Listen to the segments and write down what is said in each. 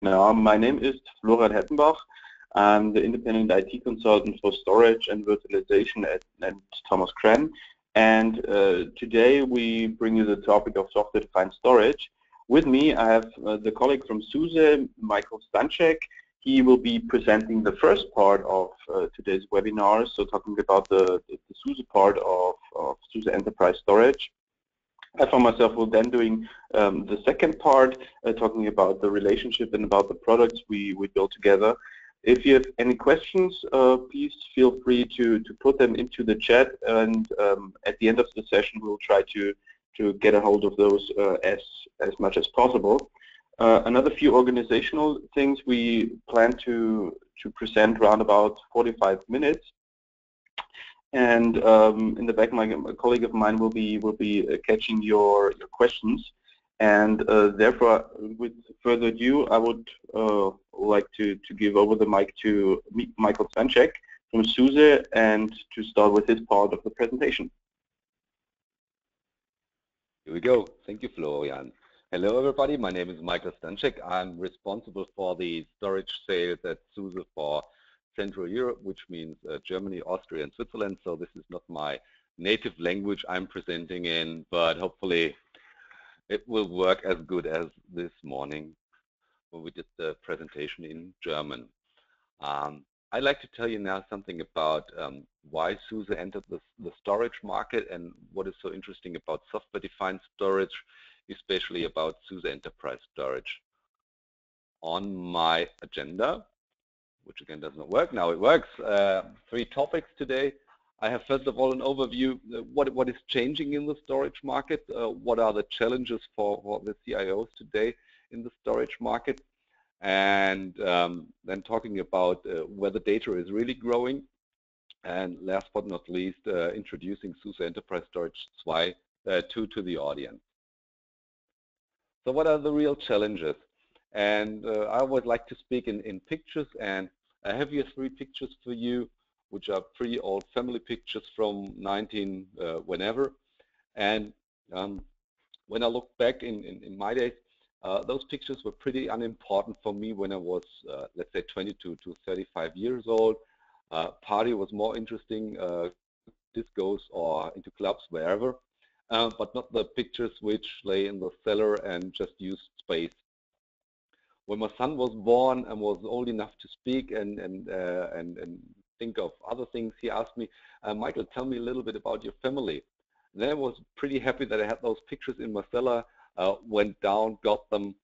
Now, my name is Florian Hettenbach. I'm the independent IT consultant for storage and virtualization at Thomas-Krenn. And today we bring you the topic of software-defined storage. With me, I have the colleague from SUSE, Stanscheck. He will be presenting the first part of today's webinar, so talking about the SUSE part of SUSE Enterprise Storage. I for myself will then doing the second part, talking about the relationship and about the products we build together. If you have any questions, please feel free to put them into the chat, and at the end of the session we'll try to get a hold of those as much as possible. Another few organizational things: we plan to present around about 45 minutes. And in the back, a colleague of mine will be catching your questions, and therefore, with further ado, I would like to give over the mic to Stanscheck from SUSE, and to start with his part of the presentation. Here we go. Thank you, Florian. Hello, everybody. My name is Stanscheck. I'm responsible for the storage sales at SUSE for Central Europe, which means Germany, Austria, and Switzerland. So this is not my native language I'm presenting in, but hopefully it will work as good as this morning when we did the presentation in German. I'd like to tell you now something about why SUSE entered the storage market and what is so interesting about software-defined storage, especially about SUSE Enterprise Storage. On my agenda, which again does not work, now it works, 3 topics today. I have first of all an overview, what is changing in the storage market, what are the challenges for the CIOs today in the storage market, and then talking about where the data is really growing, and last but not least, introducing SUSE Enterprise Storage 2 to the audience. So what are the real challenges? And I would like to speak in pictures, and I have here 3 pictures for you, which are pretty old family pictures from whenever. And when I look back in my days, those pictures were pretty unimportant for me when I was, let's say, 22 to 35 years old. Party was more interesting, discos or into clubs, wherever, but not the pictures which lay in the cellar and just used space. When my son was born and was old enough to speak and think of other things, he asked me, Michael, tell me a little bit about your family. And then I was pretty happy that I had those pictures in my cellar, went down, got them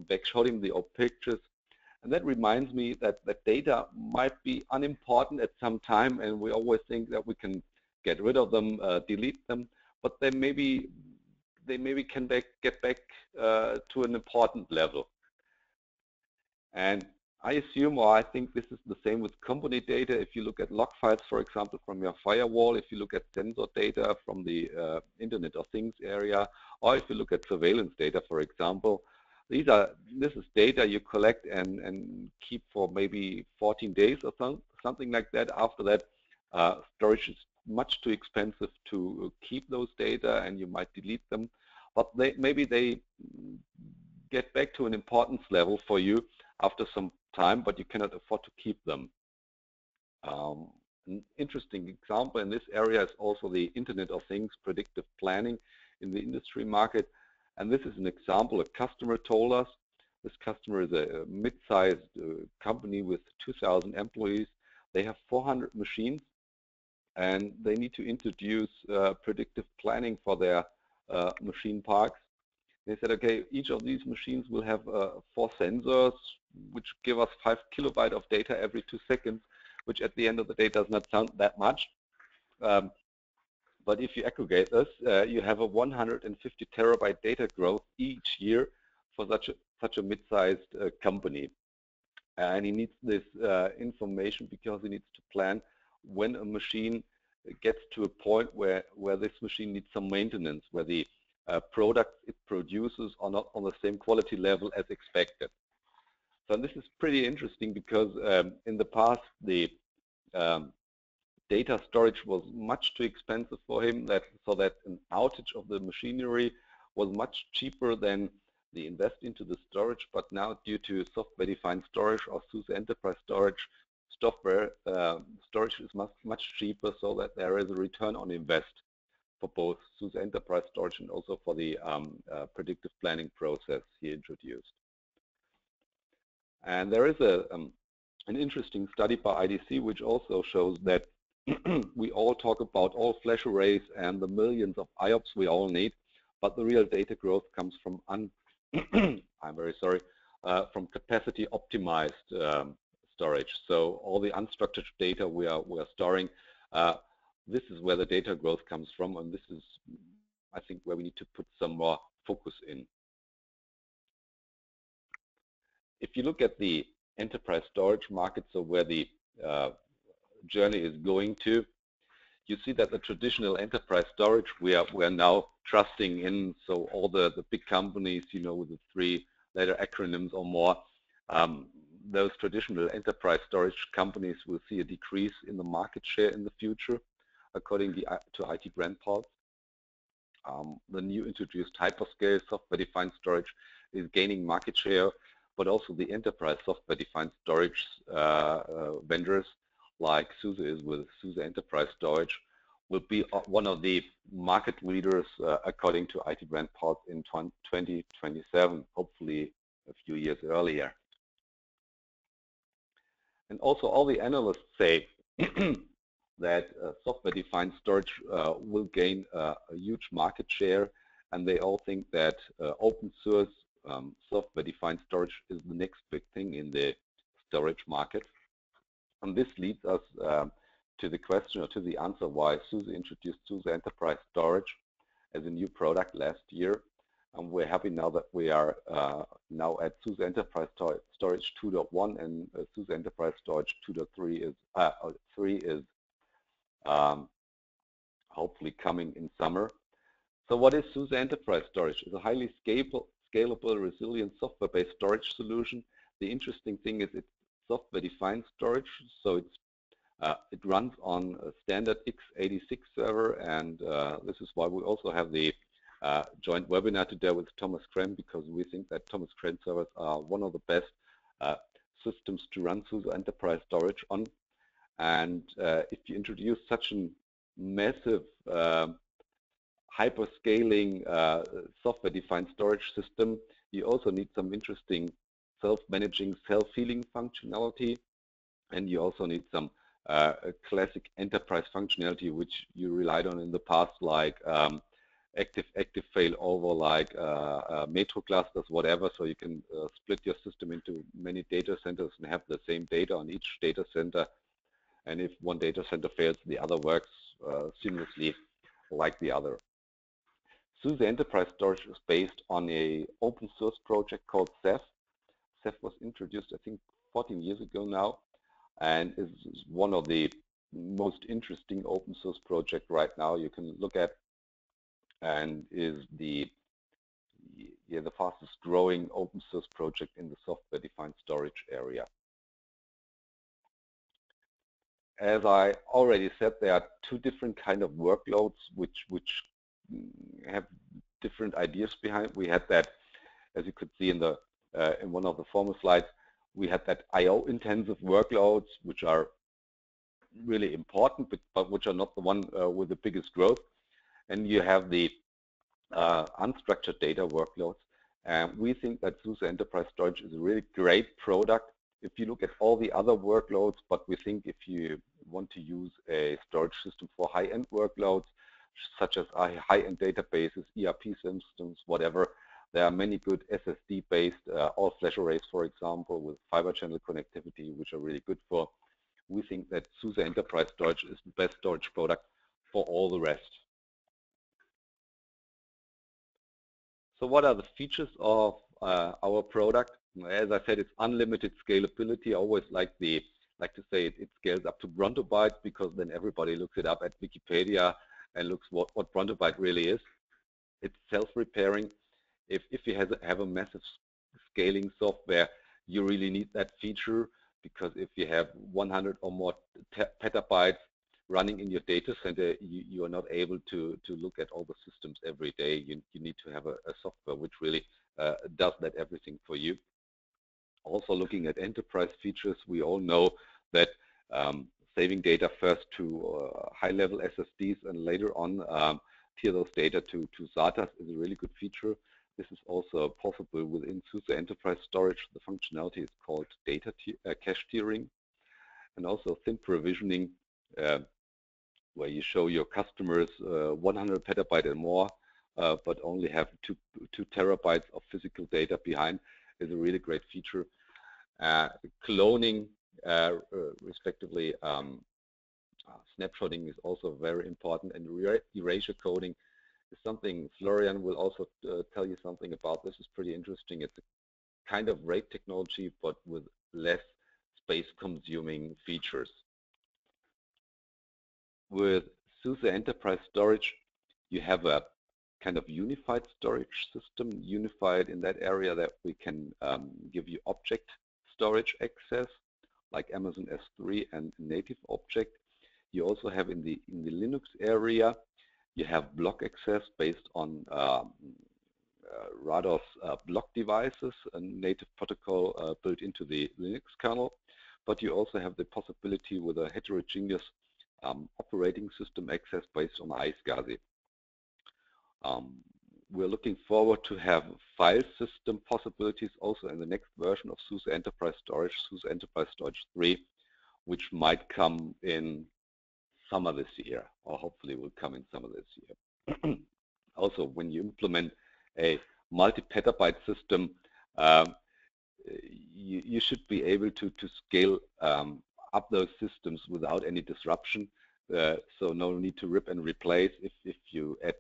back, showed him the old pictures. And that reminds me that data might be unimportant at some time, and we always think that we can get rid of them, delete them, but they maybe can get back to an important level. And I assume, or I think this is the same with company data. If you look at log files, for example, from your firewall, if you look at sensor data from the Internet of Things area, or if you look at surveillance data, for example, this is data you collect and keep for maybe 14 days or something like that. After that, storage is much too expensive to keep those data, and you might delete them. But maybe they get back to an importance level for you after some time, but you cannot afford to keep them. An interesting example in this area is also the Internet of Things predictive planning in the industry market. And this is an example a customer told us. This customer is a mid-sized company with 2,000 employees. They have 400 machines, and they need to introduce predictive planning for their machine parks. They said, okay, each of these machines will have 4 sensors, which give us 5 kilobytes of data every 2 seconds, which at the end of the day does not sound that much. But if you aggregate this, you have a 150 terabyte data growth each year for such a mid-sized company. And he needs this information because he needs to plan when a machine gets to a point where this machine needs some maintenance, where the products it produces are not on the same quality level as expected. So this is pretty interesting because in the past the data storage was much too expensive for him, so that an outage of the machinery was much cheaper than the invest into the storage, but now due to software-defined storage or SUSE Enterprise Storage, software storage is much cheaper, so that there is a return on invest for both SUSE Enterprise Storage and also for the predictive planning process he introduced. And there is an interesting study by IDC which also shows that we all talk about all flash arrays and the millions of IOPS we all need, but the real data growth comes from I'm very sorry, from capacity optimized storage. So all the unstructured data we are storing, this is where the data growth comes from, and this is, I think, where we need to put some more focus in. If you look at the enterprise storage market, so where the journey is going to, you see that the traditional enterprise storage we are now trusting in. So all the big companies, you know, with the 3-letter acronyms or more, those traditional enterprise storage companies will see a decrease in the market share in the future, according to IT Brand Pulse. The new introduced hyperscale software-defined storage is gaining market share, but also the enterprise software-defined storage vendors like SUSE is with SUSE Enterprise Storage will be one of the market leaders according to IT Brand Pulse in 2027, hopefully a few years earlier. And also all the analysts say that software-defined storage will gain a huge market share, and they all think that open source software-defined storage is the next big thing in the storage market. And this leads us to the question or to the answer why SUSE introduced SUSE Enterprise Storage as a new product last year. And we're happy now that we are now at SUSE Enterprise Storage 2.1, and SUSE Enterprise Storage 2.3 is hopefully coming in summer. So what is SUSE Enterprise Storage? It's a highly scalable, resilient software-based storage solution. The interesting thing is it's software-defined storage, so it runs on a standard x86 server, and this is why we also have the joint webinar today with Thomas-Krenn, because we think that Thomas-Krenn servers are one of the best systems to run SUSE Enterprise Storage on. And if you introduce such a massive hyperscaling software-defined storage system, you also need some interesting self-managing, self-healing functionality, and you also need some classic enterprise functionality which you relied on in the past, like active failover, like metro clusters, whatever, so you can split your system into many data centers and have the same data on each data center, and if one data center fails, the other works seamlessly like the other. SUSE Enterprise Storage is based on an open source project called Ceph. Ceph was introduced, I think, 14 years ago now, and is one of the most interesting open source project right now you can look at, and is the fastest growing open source project in the software-defined storage area. As I already said, there are two different kind of workloads which have different ideas behind. We had that, as you could see in the in one of the former slides, we had that I/O intensive workloads, which are really important, but which are not the one with the biggest growth. And you have the unstructured data workloads. And we think that SUSE Enterprise Storage is a really great product if you look at all the other workloads, but we think if you want to use a storage system for high-end workloads, such as high-end databases, ERP systems, whatever, there are many good SSD-based all-flash arrays, for example, with fiber channel connectivity, which are really good for. We think that SUSE Enterprise Storage is the best storage product for all the rest. So what are the features of our product? As I said, it's unlimited scalability. I always like to say it scales up to Brontobyte, because then everybody looks it up at Wikipedia and looks what Brontobyte really is. It's self-repairing. If you have a massive scaling software, you really need that feature, because if you have 100 or more petabytes running in your data center, you are not able to look at all the systems every day. You need to have a software which really does that everything for you. Also looking at enterprise features, we all know that saving data first to high-level SSDs and later on tier those data to SATAs is a really good feature. This is also possible within SUSE Enterprise Storage. The functionality is called data cache tiering, and also thin provisioning, where you show your customers 100 petabyte and more, but only have 2 terabytes of physical data behind, is a really great feature. Cloning, respectively, snapshotting is also very important, and erasure coding is something Florian will also tell you something about. This is pretty interesting. It's a kind of RAID technology, but with less space-consuming features. With SUSE Enterprise Storage, you have a kind of unified storage system, unified in that area that we can give you object storage access, like Amazon S3 and native object. You also have in the Linux area, you have block access based on Rados block devices, a native protocol built into the Linux kernel. But you also have the possibility with a heterogeneous operating system access based on iSCSI. We're looking forward to have file system possibilities also in the next version of SUSE Enterprise Storage, SUSE Enterprise Storage 3, which might come in summer this year, or hopefully will come in summer this year. Also, when you implement a multi-petabyte system, you should be able to scale up those systems without any disruption. So no need to rip and replace if you add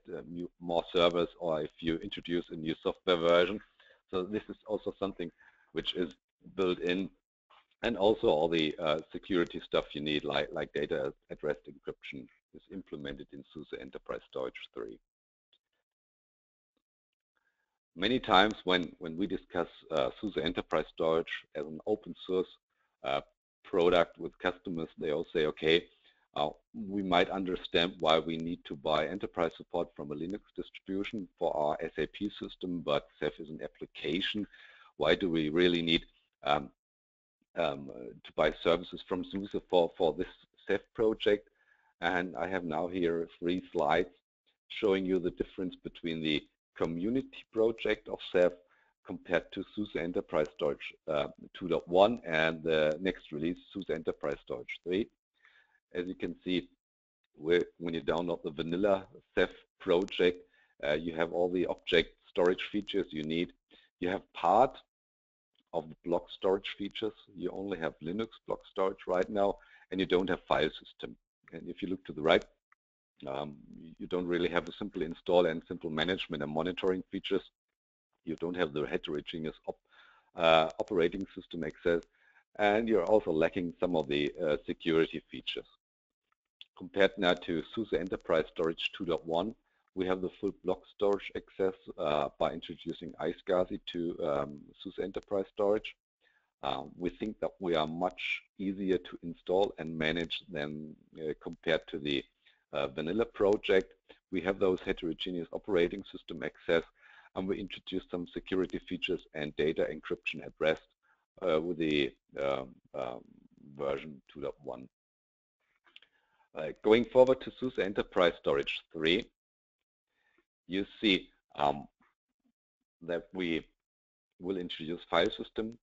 more servers or if you introduce a new software version. So this is also something which is built in, and also all the security stuff you need, like data at rest encryption, is implemented in SUSE Enterprise Storage 3. Many times when we discuss SUSE Enterprise Storage as an open source product with customers, they all say, okay, we might understand why we need to buy enterprise support from a Linux distribution for our SAP system, but Ceph is an application. Why do we really need to buy services from SUSE for this Ceph project? And I have now here 3 slides showing you the difference between the community project of Ceph compared to SUSE Enterprise Storage 2.1 and the next release, SUSE Enterprise Storage 3. As you can see, when you download the vanilla Ceph project, you have all the object storage features you need. You have part of the block storage features. You only have Linux block storage right now, and you don't have file system. And if you look to the right, you don't really have a simple install and simple management and monitoring features. You don't have the heterogeneous operating system access, and you're also lacking some of the security features. Compared now to SUSE Enterprise Storage 2.1, we have the full block storage access by introducing iSCSI to SUSE Enterprise Storage. We think that we are much easier to install and manage than compared to the vanilla project. We have those heterogeneous operating system access, and we introduced some security features and data encryption at rest with the version 2.1. Going forward to SUSE Enterprise Storage 3, you see that we will introduce file system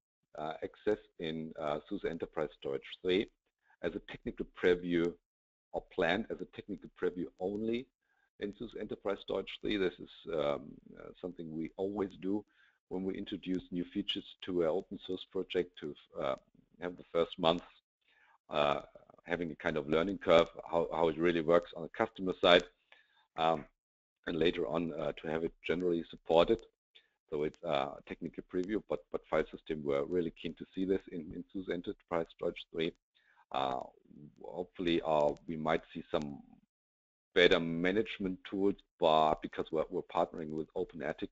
access in SUSE Enterprise Storage 3 as a technical preview, or planned as a technical preview only in SUSE Enterprise Storage 3. This is something we always do when we introduce new features to an open source project, to have the first month having a kind of learning curve, how it really works on the customer side, and later on to have it generally supported. So it's a technical preview, but file system, we're really keen to see this in SUSE Enterprise Storage 3. Hopefully we might see some better management tools, because we're partnering with OpenATIC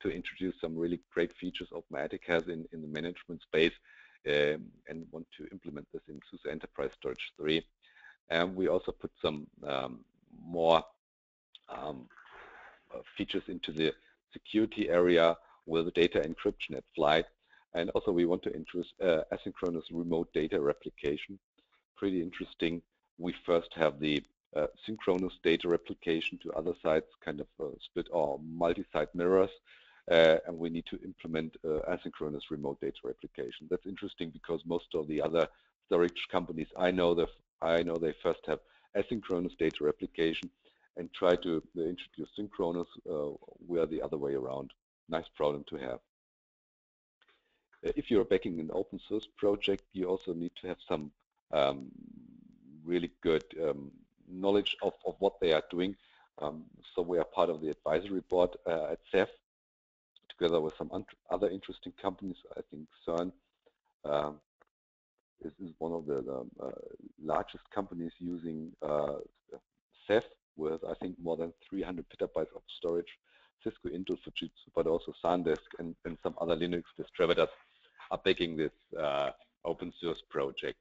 to introduce some really great features OpenATIC has in the management space, and want to implement this in SUSE Enterprise Storage 3. And we also put some more features into the security area, with data encryption at flight. And also we want to introduce asynchronous remote data replication. Pretty interesting. We first have the synchronous data replication to other sites, kind of split or multi-site mirrors, and we need to implement asynchronous remote data replication. That's interesting because most of the other storage companies I know they first have asynchronous data replication and try to introduce synchronous. We are the other way around. Nice problem to have. If you're backing an open source project, you also need to have some really good knowledge of what they are doing. So we are part of the advisory board at Ceph, together with some other interesting companies. I think CERN is one of the largest companies using Ceph, with I think more than 300 petabytes of storage. Cisco, Intel, Fujitsu, but also SanDisk and some other Linux distributors are backing this open source project.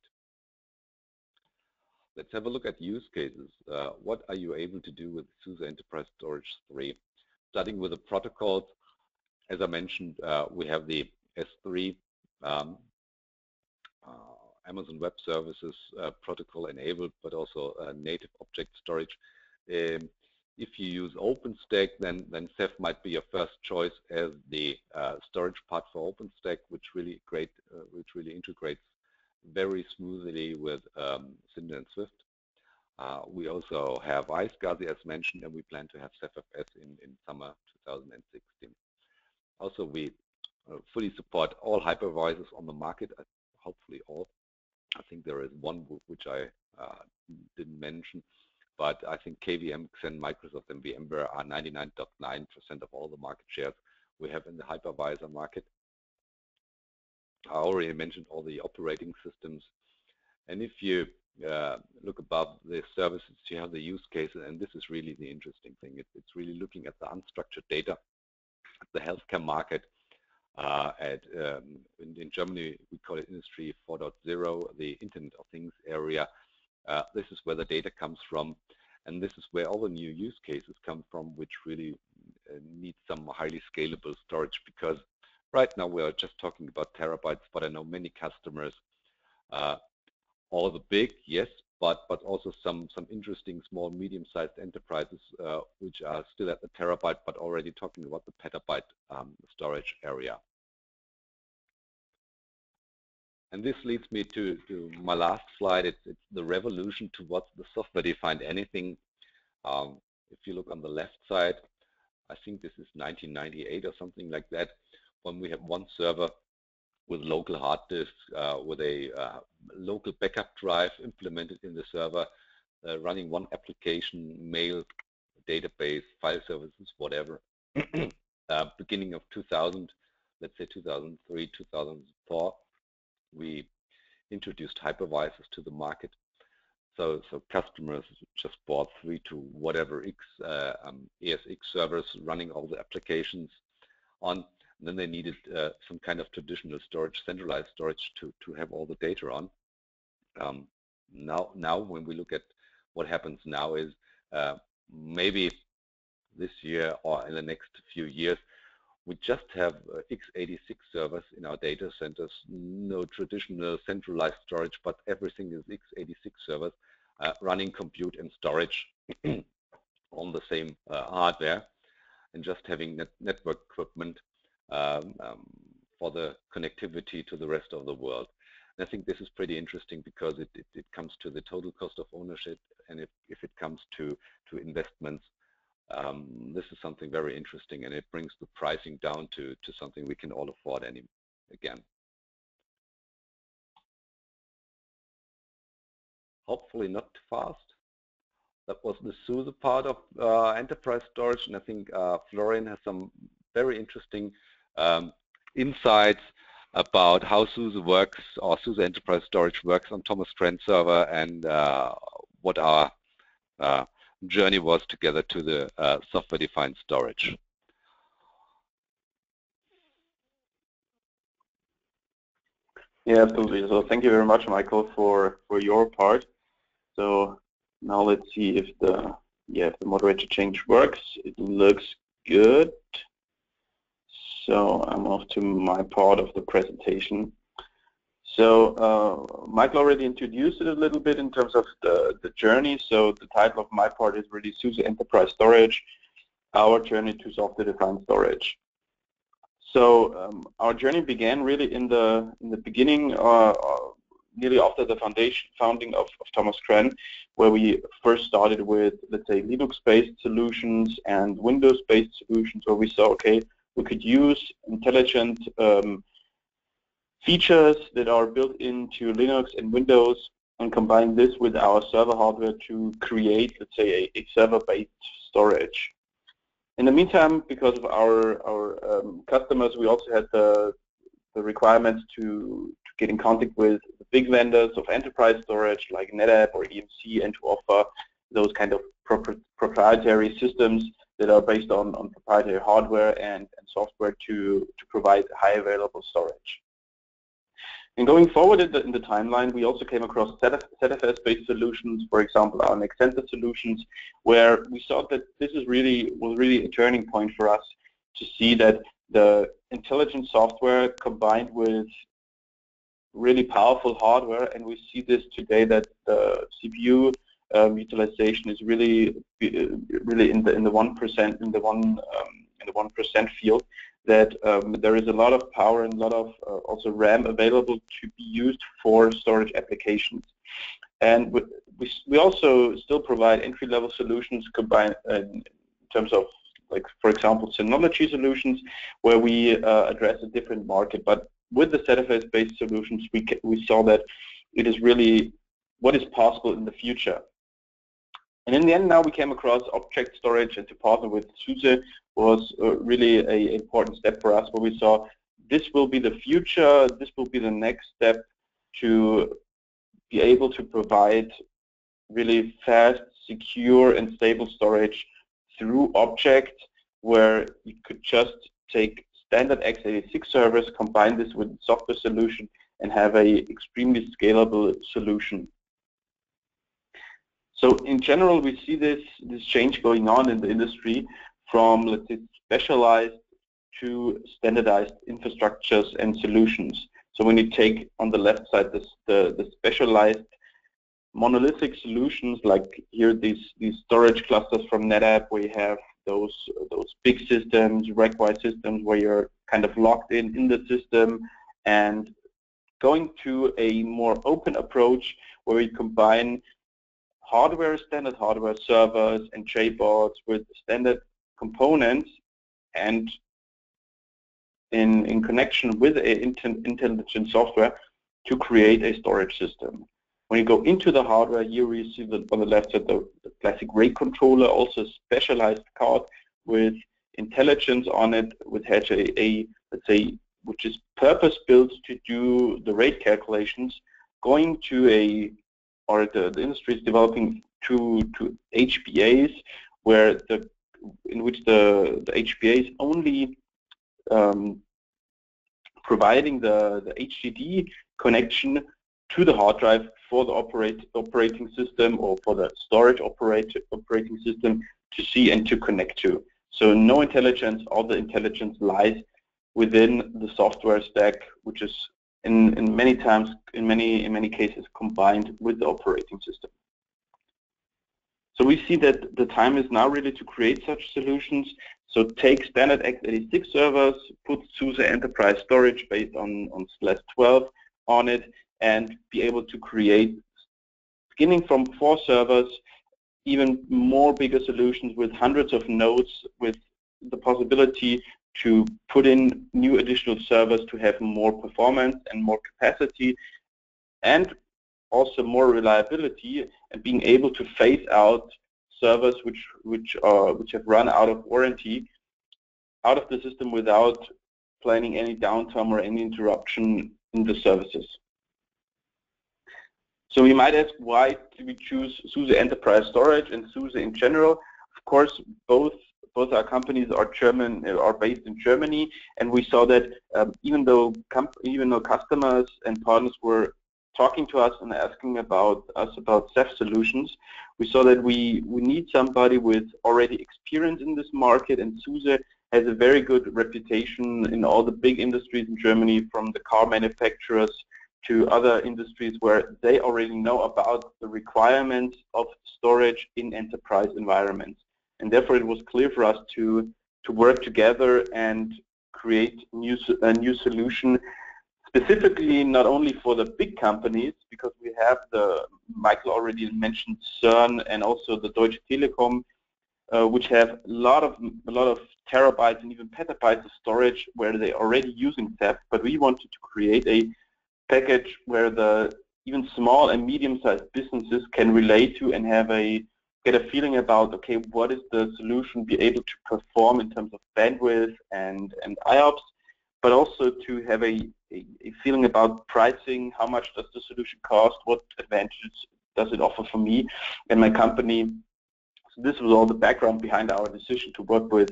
Let's have a look at use cases. What are you able to do with SUSE Enterprise Storage 3? Starting with the protocols, as I mentioned, we have the S3 Amazon Web Services protocol enabled, but also native object storage. If you use OpenStack, then Ceph might be your first choice as the storage part for OpenStack, which really integrates very smoothly with Cinder and Swift. We also have iSCSI as mentioned, and we plan to have CephFS in summer 2016. Also, we fully support all hypervisors on the market, hopefully all. I think there is one which I didn't mention, but I think KVM, Xen, Microsoft, and VMware are 99.9% of all the market shares we have in the hypervisor market. I already mentioned all the operating systems. And if you look above the services, you have the use cases, and this is really the interesting thing. It's really looking at the unstructured data, the healthcare market. In Germany, we call it Industry 4.0, the Internet of Things area. This is where the data comes from, and this is where all the new use cases come from, which really need some highly scalable storage, because right now we are just talking about terabytes, but I know many customers, all the big, yes, but also some interesting small, medium-sized enterprises which are still at the terabyte, but already talking about the petabyte storage area. And this leads me to my last slide. It's the revolution towards the software-defined anything. If you look on the left side, I think this is 1998 or something like that, when we have one server with local hard disks, with a local backup drive implemented in the server, running one application, mail, database, file services, whatever. Beginning of 2000, let's say 2003, 2004, we introduced hypervisors to the market. So customers just bought 3 to whatever X ESX servers running all the applications on. And then they needed some kind of traditional storage, centralized storage to have all the data on. Now when we look at what happens now is maybe this year or in the next few years, we just have x86 servers in our data centers, no traditional centralized storage, but everything is x86 servers running compute and storage on the same hardware, and just having network equipment for the connectivity to the rest of the world. And I think this is pretty interesting because it comes to the total cost of ownership, and if it comes to investments, this is something very interesting, and it brings the pricing down to something we can all afford again. Hopefully not too fast. That was the SUSE part of enterprise storage, and I think Florian has some very interesting insights about how SUSE works, or SUSE Enterprise Storage works on Thomas-Krenn server, and what our journey was together to the software-defined storage. Yeah, absolutely. So thank you very much, Michael, for your part. So now let's see if the moderator change works. It looks good. So I'm off to my part of the presentation. So Michael already introduced it a little bit in terms of the journey. So the title of my part is really SUSE Enterprise Storage, our journey to software-defined storage. So our journey began really in the beginning, nearly after the founding of Thomas-Krenn, where we first started with, let's say, Linux-based solutions and Windows-based solutions, where we saw, okay, we could use intelligent features that are built into Linux and Windows and combine this with our server hardware to create, let's say, a server-based storage. In the meantime, because of our customers, we also had the requirements to get in contact with the big vendors of enterprise storage like NetApp or EMC, and to offer those kind of proprietary systems that are based on proprietary hardware and software to provide high available storage. And going forward in the timeline, we also came across ZFS-based solutions, for example, our Nexenta solutions, where we saw that this was really a turning point for us to see that the intelligent software combined with really powerful hardware, and we see this today that the CPU utilization is really in the 1% in the 1% field. That there is a lot of power and a lot of also RAM available to be used for storage applications. And we also still provide entry-level solutions combined in terms of, like, for example, Synology solutions, where we address a different market. But with the ZFS-based solutions, we saw that it is really what is possible in the future. And in the end, now we came across object storage, and to partner with SUSE was really an important step for us, where we saw this will be the future, this will be the next step to be able to provide really fast, secure, and stable storage through object, where you could just take standard x86 servers, combine this with software solution, and have a extremely scalable solution. So in general, we see this change going on in the industry from, let's say, specialized to standardized infrastructures and solutions. So when you take on the left side the specialized monolithic solutions, like here these storage clusters from NetApp, where you have those big systems, rack-wide systems, where you're kind of locked in the system, and going to a more open approach where we combine hardware, standard hardware, servers, and JBoards with standard components, and in connection with intelligent software to create a storage system. When you go into the hardware, here we see on the left side the classic RAID controller, also a specialized card with intelligence on it, which has let's say, which is purpose-built to do the RAID calculations, going to the industry is developing to HBAs, in which the HBA is only providing the HDD connection to the hard drive for the operating system, or for the storage operating system to see and to connect to. So no intelligence, all the intelligence lies within the software stack, which is in many cases combined with the operating system. So we see that the time is now really to create such solutions. So take standard x86 servers, put SUSE Enterprise Storage based on /12 on it, and be able to create, beginning from 4 servers, even more bigger solutions with hundreds of nodes, with the possibility to put in new additional servers to have more performance and more capacity, and also more reliability, and being able to phase out servers which have run out of warranty out of the system without planning any downtime or any interruption in the services. So you might ask, why do we choose SUSE Enterprise Storage and SUSE in general? Of course, both our companies are based in Germany, and we saw that even though customers and partners were talking to us and asking about Ceph solutions, we saw that we need somebody with already experience in this market, and SUSE has a very good reputation in all the big industries in Germany, from the car manufacturers to other industries, where they already know about the requirements of storage in enterprise environments. And therefore it was clear for us to work together and create a new solution, specifically not only for the big companies, because we have Michael already mentioned CERN and also the Deutsche Telekom, which have a lot of terabytes and even petabytes of storage where they're already using Ceph, but we wanted to create a package where the even small and medium-sized businesses can relate to and get a feeling about, okay, what is the solution be able to perform in terms of bandwidth and IOPS, but also to have a feeling about pricing. How much does the solution cost? What advantages does it offer for me and my company? So this was all the background behind our decision to work with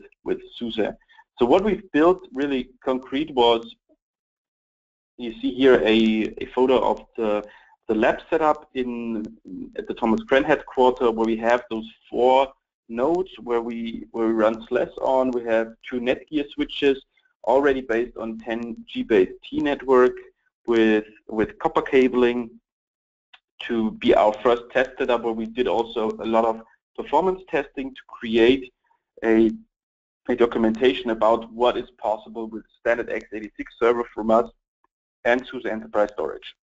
SUSE. So what we've built really concrete was, you see here a photo of the lab setup at the Thomas-Krenn headquarters, where we have those 4 nodes where we run SLES on. We have 2 Netgear switches already based on 10G based T network with copper cabling to be our first test setup, where we did also a lot of performance testing to create a documentation about what is possible with standard x86 server from us and SUSE Enterprise Storage.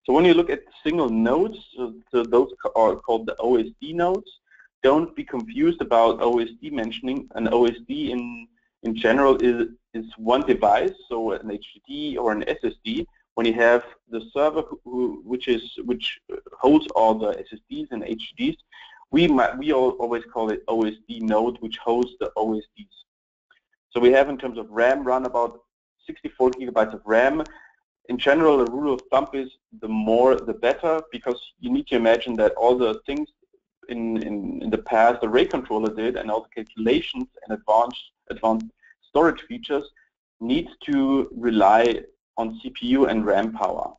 So when you look at single nodes, so those are called the OSD nodes. Don't be confused about OSD mentioning. An OSD in general is one device, so an HDD or an SSD. When you have the server which holds all the SSDs and HDDs, we always call it OSD node, which hosts the OSDs. So we have, in terms of RAM, run about 64 gigabytes of RAM. In general, a rule of thumb is the more the better, because you need to imagine that all the things in the past the array controller did, and all the calculations and advanced storage features, need to rely on CPU and RAM power.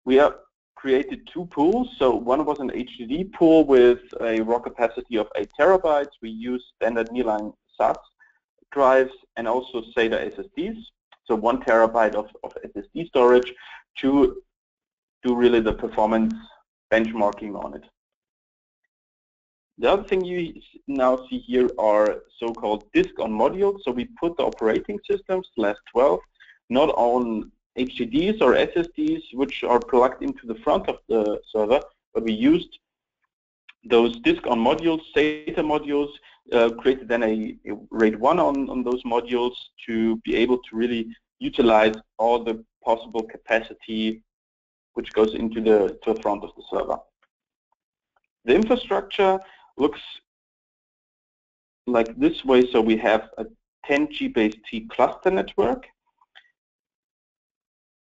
We have created 2 pools. So one was an HDD pool with a raw capacity of 8 terabytes. We use standard nearline SAS drives and also SATA SSDs. So 1 terabyte of SSD storage to do really the performance benchmarking on it. The other thing you now see here are so-called disk on modules. So we put the operating system /12 not on HDDs or SSDs, which are plugged into the front of the server, but we used those disk on modules, SATA modules, created then a RAID 1 on those modules to be able to really utilize all the possible capacity which goes into the front of the server. The infrastructure looks like this way. So we have a 10G based T cluster network.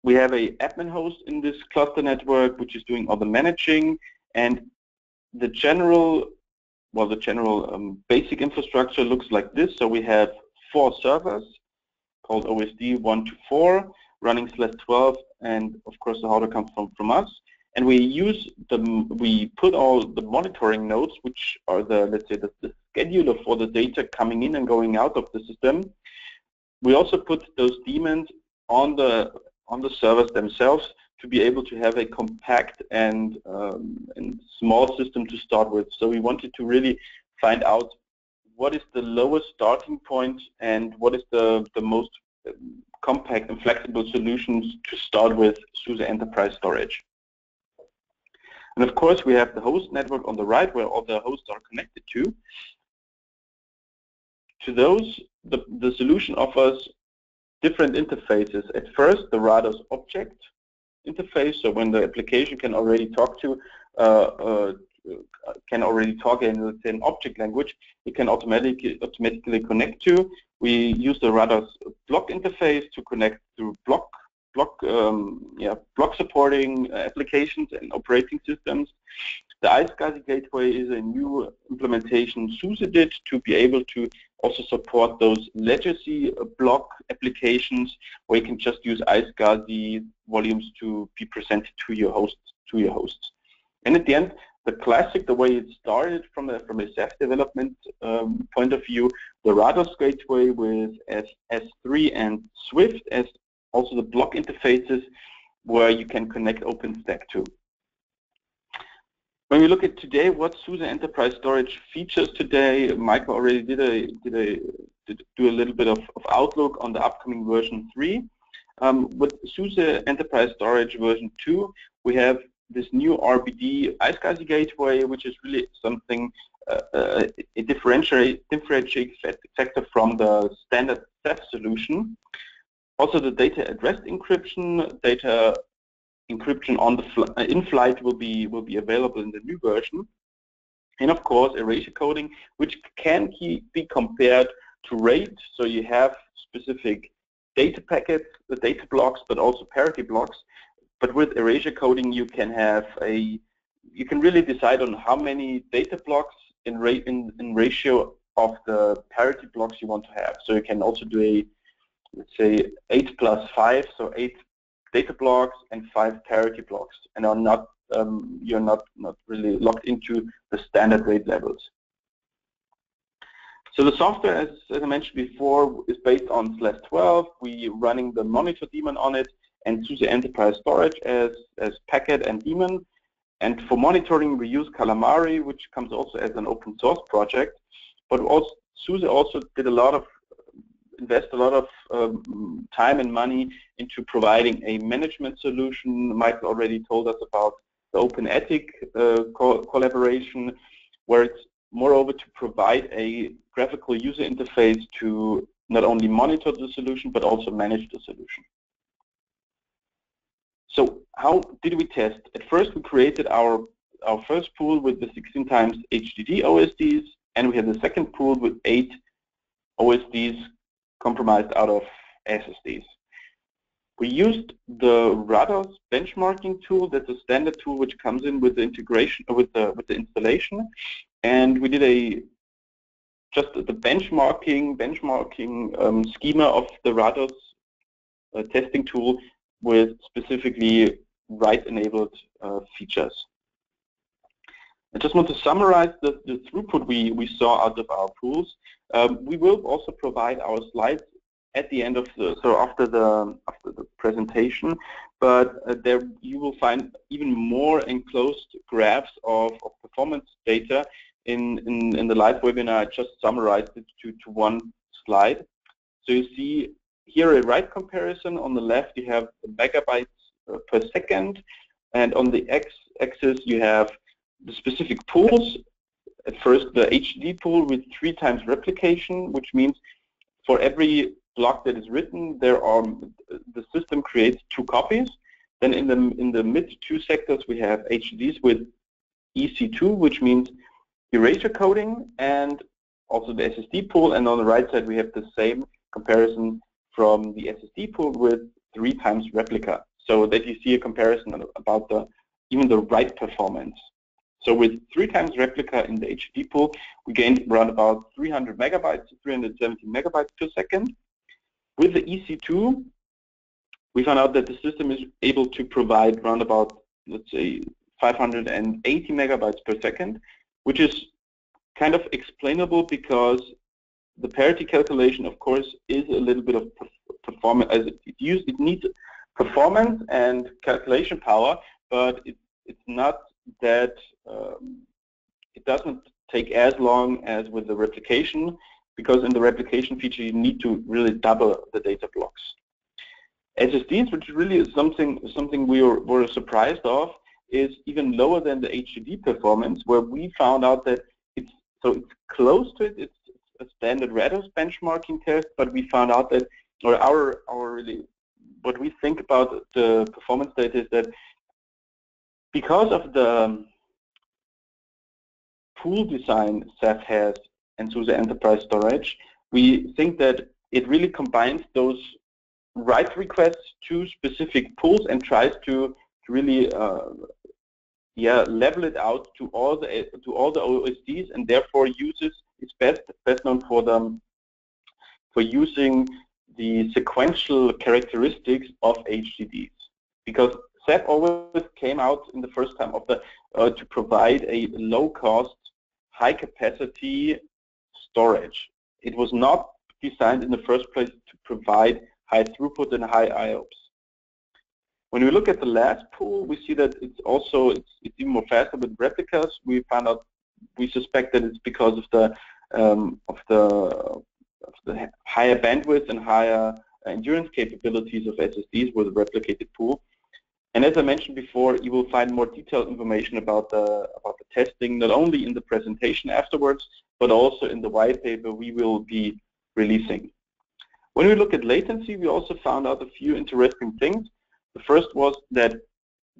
We have a admin host in this cluster network, which is doing all the managing, and the general basic infrastructure looks like this. So we have 4 servers called OSD 1 to 4 running /12, and of course the hardware comes from us. And we put all the monitoring nodes, which are the scheduler for the data coming in and going out of the system. We also put those daemons on the servers themselves to be able to have a compact and small system to start with. So we wanted to really find out what is the lowest starting point and what is the most compact and flexible solutions to start with SUSE Enterprise Storage. And of course, we have the host network on the right, where all the hosts are connected to. To those, the solution offers different interfaces. At first, the Rados object interface, so when the application can already talk in, let's say, an object language, it can automatically connect to. We use the Rados block interface to connect to block supporting applications and operating systems. The iSCSI gateway is a new implementation SUSE did to be able to also support those legacy block applications, where you can just use iSCSI volumes to be presented to your hosts. And at the end, the way it started from a Ceph development point of view, the Rados gateway with S3 and Swift as also the block interfaces where you can connect OpenStack to. When we look at today, what SUSE Enterprise Storage features today, Michael already did do a little bit of outlook on the upcoming version 3. With SUSE Enterprise Storage version 2, we have this new RBD iSCSI gateway, which is really something, a differentiating factor from the standard Ceph solution. Also, the data at rest encryption, data encryption on the in-flight will be available in the new version, and of course erasure coding, which can be compared to RAID. So you have specific data packets, the data blocks, but also parity blocks. But with erasure coding, you can really decide on how many data blocks in ratio of the parity blocks you want to have. So you can also do let's say 8 plus 5, so 8 data blocks and 5 parity blocks, and are not you're not really locked into the standard RAID levels. So the software, as I mentioned before, is based on /12. We're running the monitor daemon on it, and SUSE Enterprise Storage as packet and daemon. And for monitoring, we use Calamari, which comes also as an open source project. But also, SUSE also did invest a lot of time and money into providing a management solution. Michael already told us about the OpenEThic collaboration, where it's moreover to provide a graphical user interface to not only monitor the solution, but also manage the solution. So how did we test? At first, we created our first pool with the 16 times HDD OSDs, and we had the second pool with 8 OSDs comprised out of SSDs. We used the Rados benchmarking tool. That's a standard tool which comes in with the integration, with the installation, and we did just the benchmarking schema of the Rados testing tool with specifically write-enabled features. I just want to summarize the throughput we saw out of our pools. We will also provide our slides at the end of after the presentation, but there you will find even more enclosed graphs of performance data in the live webinar. I just summarized it to one slide. So you see here a write comparison. On the left you have megabytes per second, and on the x-axis you have the specific pools. At first, the HD pool with 3 times replication, which means for every block that is written, the system creates 2 copies. Then in the mid 2 sectors, we have HDDs with EC2, which means erasure coding, and also the SSD pool. And on the right side, we have the same comparison from the SSD pool with 3 times replica, so that you see a comparison about even the write performance. So with 3 times replica in the HD pool, we gained around about 300 megabytes, 370 megabytes per second. With the EC2, we found out that the system is able to provide around about, let's say, 580 megabytes per second, which is kind of explainable because the parity calculation, of course, is a little bit of performance, as it needs performance and calculation power, but it's not that it doesn't take as long as with the replication, because in the replication feature you need to really double the data blocks. SSDs, which really is something we were surprised of, is even lower than the HDD performance, where we found out that it's close to it. It's a standard Rados benchmarking test, but we found out that, or what we think about the performance data is that because of the pool design Ceph has and SUSE Enterprise Storage, we think that it really combines those write requests to specific pools and tries to really level it out to all the OSDs, and therefore it's best known for using the sequential characteristics of HDDs, because Ceph always came out in the first time of the to provide a low-cost, high-capacity storage. It was not designed in the first place to provide high throughput and high IOPS. When we look at the last pool, we see that it's even more faster with replicas. We suspect that it's because of the higher bandwidth and higher endurance capabilities of SSDs with a replicated pool. And as I mentioned before, you will find more detailed information about the testing, not only in the presentation afterwards, but also in the white paper we will be releasing. When we look at latency, we also found out a few interesting things. The first was that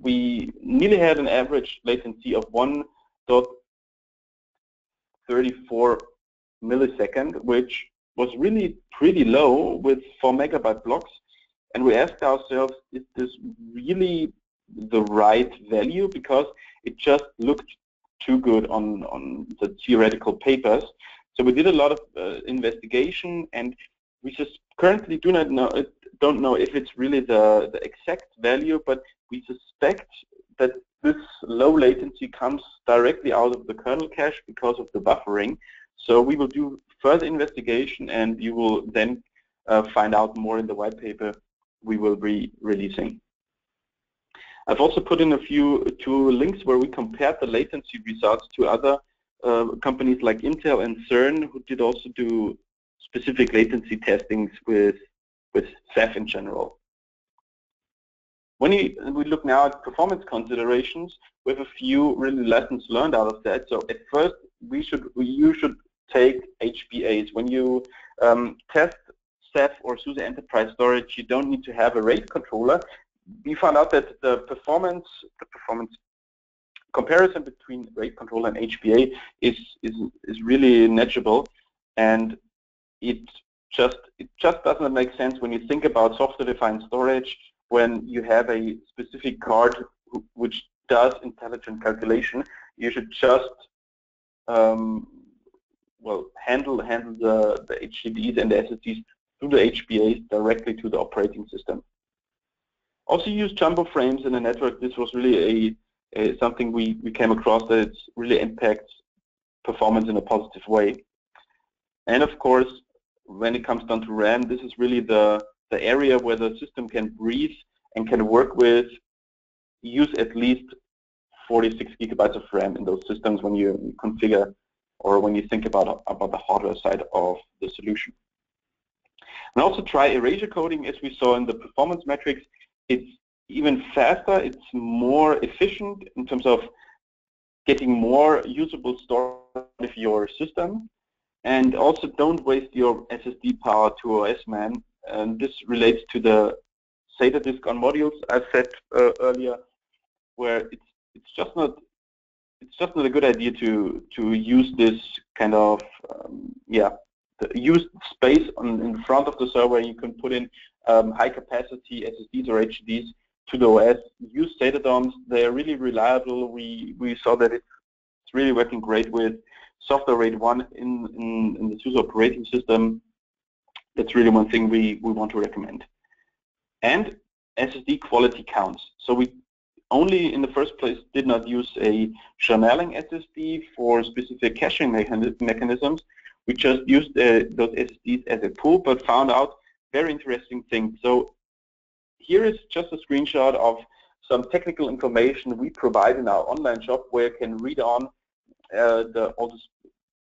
we nearly had an average latency of 1.34 millisecond, which was really pretty low with 4 megabyte blocks. And we asked ourselves, is this really the right value? Because it just looked too good on the theoretical papers. So we did a lot of investigation, and we just currently don't know if it's really the exact value, but we suspect that this low latency comes directly out of the kernel cache because of the buffering. So we will do further investigation, and you will then find out more in the white paper we will be releasing. I've also put in two links where we compared the latency results to other companies like Intel and CERN, who did also do specific latency testings with Ceph in general. When we look now at performance considerations, we have a few really lessons learned out of that. So at first, you should take HBAs. When you test Ceph or SUSE Enterprise Storage, you don't need to have a RAID controller. We found out that the performance comparison between RAID controller and HBA is really negligible, and it just doesn't make sense when you think about software-defined storage when you have a specific card which does intelligent calculation. You should just handle the HDDs and the SSDs through the HBAs directly to the operating system. Also use jumbo frames in the network. This was really something we came across that it really impacts performance in a positive way. And of course, when it comes down to RAM, this is really the area where the system can breathe and can work with. Use at least 46 gigabytes of RAM in those systems when you configure or when you think about the hardware side of the solution. And also try erasure coding. As we saw in the performance metrics, it's even faster, it's more efficient in terms of getting more usable storage of your system. And also don't waste your SSD power to OS, man. And this relates to the SATA disk on modules I said earlier, where it's just not a good idea to use this kind of use space in front of the server. You can put in high capacity SSDs or HDDs to the OS. Use SATA DOMs. They are really reliable. We saw that it's really working great with software RAID 1 in the SUSE operating system. That's really one thing we want to recommend. And SSD quality counts. So we only in the first place did not use a channeling SSD for specific caching mechanisms. We just used those SSDs as a pool, but found out very interesting things. So here is just a screenshot of some technical information we provide in our online shop, where you can read on all the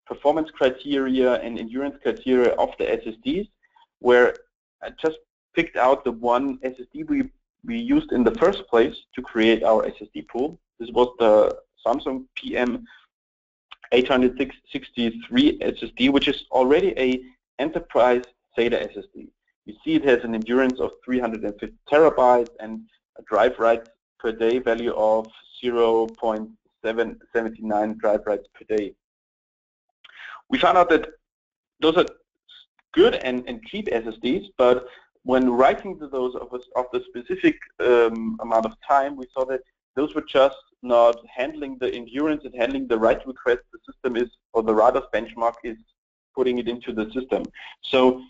performance criteria and endurance criteria of the SSDs, where I just picked out the one SSD we used in the first place to create our SSD pool. This was the Samsung PM863 SSD, which is already a enterprise SATA SSD. You see it has an endurance of 350 terabytes and a drive write per day value of 0.779 drive writes per day. We found out that those are good and cheap SSDs, but when writing to those of the specific amount of time, we saw that those were just not handling the endurance and handling the write request the system is, or the RADAS benchmark is putting it into the system. So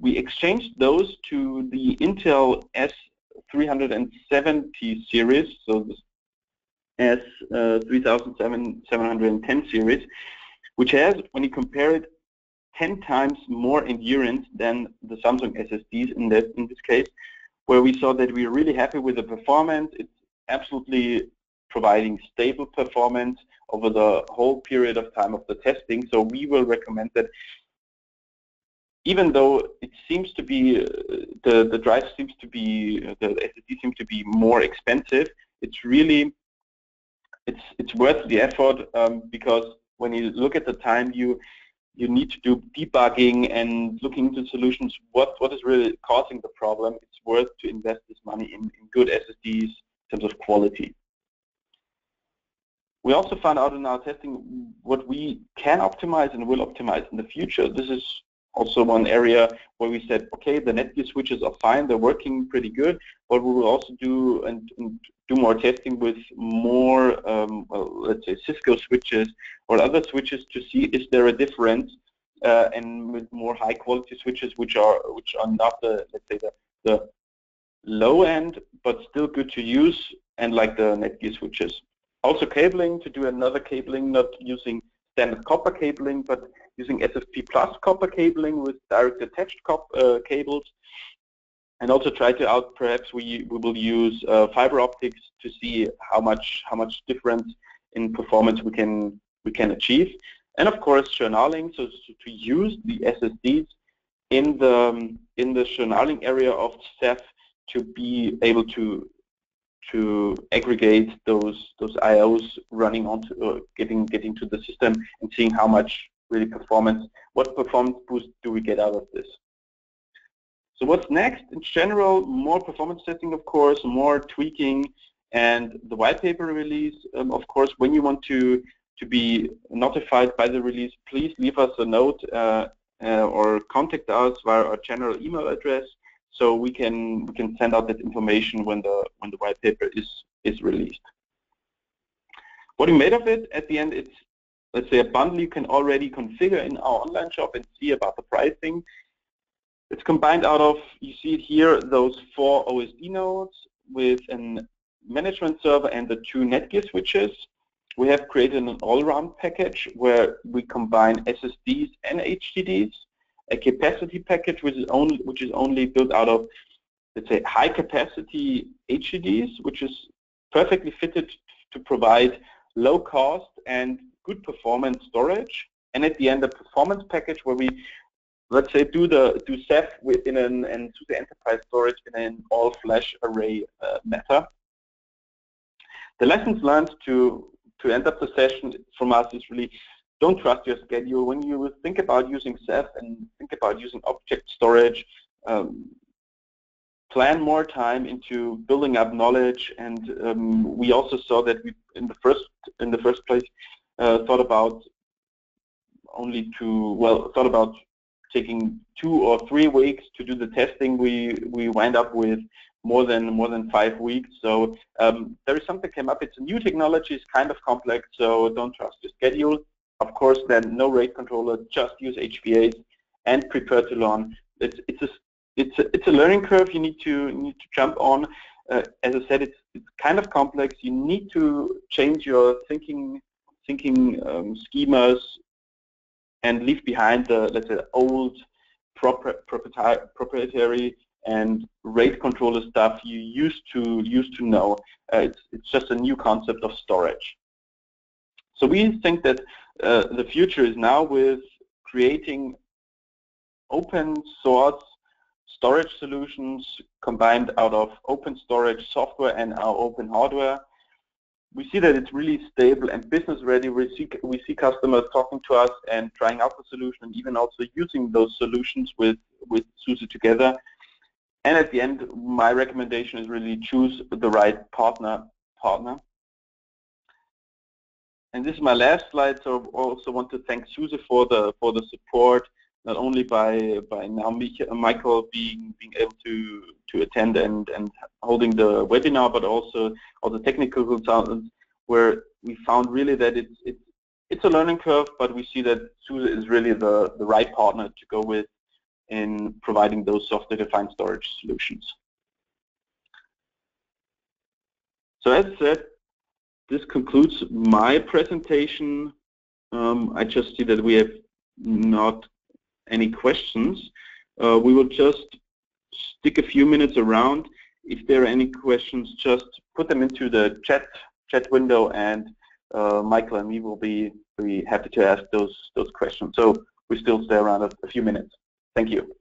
we exchanged those to the Intel S370 series, so this S3710 series, which has, when you compare it, 10 times more endurance than the Samsung SSDs in this case, where we saw that we're really happy with the performance. It's absolutely providing stable performance over the whole period of time of the testing. So we will recommend that, even though it seems to be the drive seems to be the SSD seems to be more expensive, it's really it's worth the effort, because when you look at the time you need to do debugging and looking into solutions, what is really causing the problem. It's worth to invest this money in good SSDs in terms of quality. We also found out in our testing what we can optimize and will optimize in the future. This is also one area where we said, okay, the Netgear switches are fine, they're working pretty good, but we will also do do more testing with more, well, let's say Cisco switches or other switches to see is there a difference, and with more high quality switches which are not the, let's say, the low end but still good to use, and like the Netgear switches. Also cabling, to do another cabling, not using standard copper cabling, but using SFP plus copper cabling with direct attached cables, and also try to out. Perhaps we will use fiber optics to see how much difference in performance we can achieve, and of course journaling. So to use the SSDs in the journaling area of Ceph to be able to aggregate those IOs running onto getting to the system and seeing how much really what performance boost do we get out of this. So what's next? In general, more performance testing, of course, more tweaking, and the white paper release. Of course, when you want to be notified by the release, please leave us a note or contact us via our general email address, so we can send out that information when the white paper is released. What we made of it at the end, it's, let's say, a bundle you can already configure in our online shop and see about the pricing. It's combined out of, you see it here, those 4 OSD nodes with a management server and the 2 Netgear switches. We have created an all-round package where we combine SSDs and HDDs, a capacity package which is only built out of, let's say, high capacity HDDs, which is perfectly fitted to provide low cost and good performance storage, and at the end a performance package where we, let's say, do Ceph within and SUSE Enterprise Storage in an all-flash array method. The lessons learned to end up the session from us is really, don't trust your schedule. When you think about using Ceph and think about using object storage, plan more time into building up knowledge. And we also saw that we, in the first place, thought about taking 2 or 3 weeks to do the testing. We wind up with more than 5 weeks. So there is something came up. It's a new technology. It's kind of complex. So don't trust your schedule. Of course, then no RAID controller. Just use HBAs and prepare to learn. It's a learning curve you need to jump on. As I said, it's kind of complex. You need to change your thinking schemas and leave behind the, let's say, old proprietary and RAID controller stuff you used to know. It's just a new concept of storage. So we think that the future is now with creating open source storage solutions combined out of open storage software and our open hardware. We see that it's really stable and business ready. We see customers talking to us and trying out the solution, and even also using those solutions with SUSE together. And at the end, my recommendation is really choose the right partner. And this is my last slide. So I also want to thank SUSE for the support, not only by now Michael being able to attend and holding the webinar, but also all the technical consultants, where we found really that it's a learning curve, but we see that SUSE is really the right partner to go with in providing those software-defined storage solutions. So as said, this concludes my presentation. I just see that we have not any questions. We will just stick a few minutes around. If there are any questions, just put them into the chat window, and Michael and me will be happy to ask those questions. So we still stay around a few minutes. Thank you.